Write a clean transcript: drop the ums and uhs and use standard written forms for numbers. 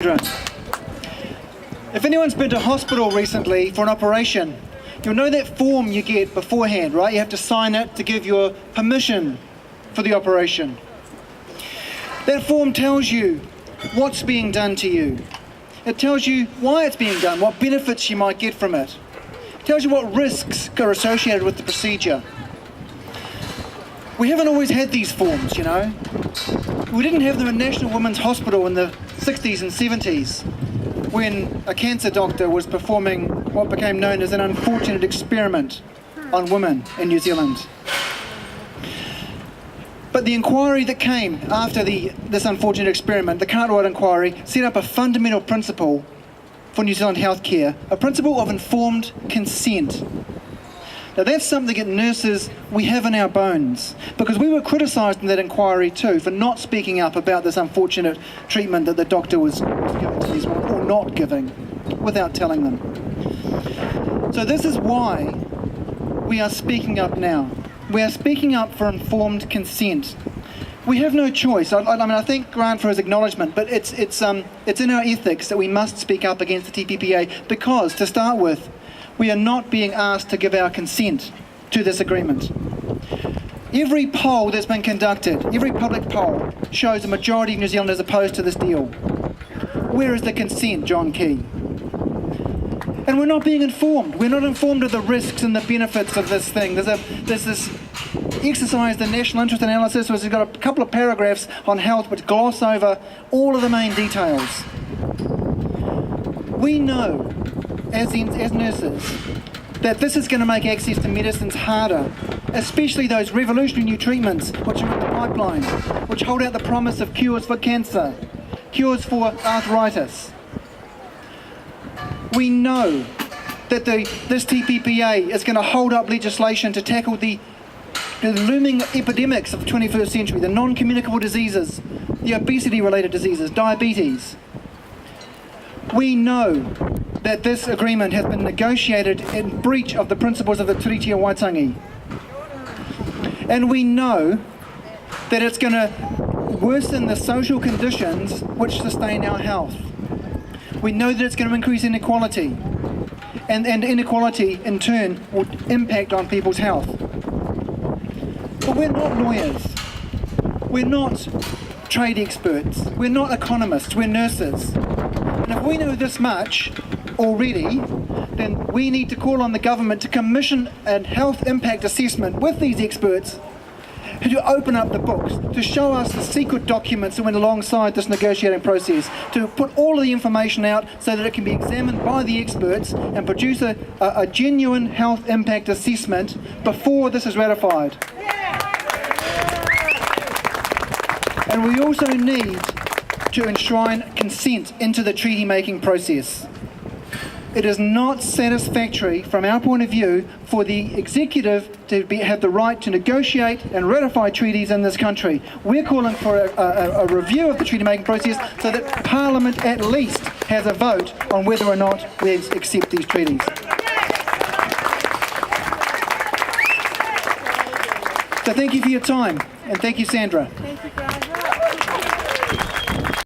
If anyone's been to hospital recently for an operation, you'll know that form you get beforehand, right? You have to sign it to give your permission for the operation. That form tells you what's being done to you. It tells you why it's being done, what benefits you might get from it. It tells you what risks are associated with the procedure. We haven't always had these forms, you know. We didn't have them in National Women's Hospital in the 60s and 70s when a cancer doctor was performing what became known as an unfortunate experiment on women in New Zealand. But the inquiry that came after this unfortunate experiment, the Cartwright inquiry, set up a fundamental principle for New Zealand healthcare, a principle of informed consent. Now that's something that nurses, we have in our bones, because we were criticised in that inquiry too for not speaking up about this unfortunate treatment that the doctor was giving to these women, or not giving, without telling them. So this is why we are speaking up now. We are speaking up for informed consent. We have no choice. I thank Grant for his acknowledgement, but it's in our ethics that we must speak up against the TPPA because, to start with, we are not being asked to give our consent to this agreement. Every poll that's been conducted, every public poll, shows a majority of New Zealanders opposed to this deal. Where is the consent, John Key? And we're not being informed. We're not informed of the risks and the benefits of this thing. There's this exercise, the national interest analysis, which has got a couple of paragraphs on health which gloss over all of the main details. We know, as nurses, that this is going to make access to medicines harder, especially those revolutionary new treatments which are in the pipeline, which hold out the promise of cures for cancer, cures for arthritis. We know that this TPPA is going to hold up legislation to tackle the looming epidemics of the 21st century, the non-communicable diseases, the obesity-related diseases, diabetes. We know that this agreement has been negotiated in breach of the principles of the Tiriti o Waitangi. And we know that it's going to worsen the social conditions which sustain our health. We know that it's going to increase inequality, and inequality in turn will impact on people's health. But we're not lawyers. We're not trade experts. We're not economists. We're nurses. And if we know this much already, then we need to call on the government to commission a health impact assessment with these experts to open up the books, to show us the secret documents that went alongside this negotiating process, to put all of the information out so that it can be examined by the experts and produce a genuine health impact assessment before this is ratified. And we also need to enshrine consent into the treaty making process. It is not satisfactory from our point of view for the executive to have the right to negotiate and ratify treaties in this country. We're calling for a review of the treaty making process so that Parliament at least has a vote on whether or not we accept these treaties. So thank you for your time, and thank you, Sandra. Thank you, Grant.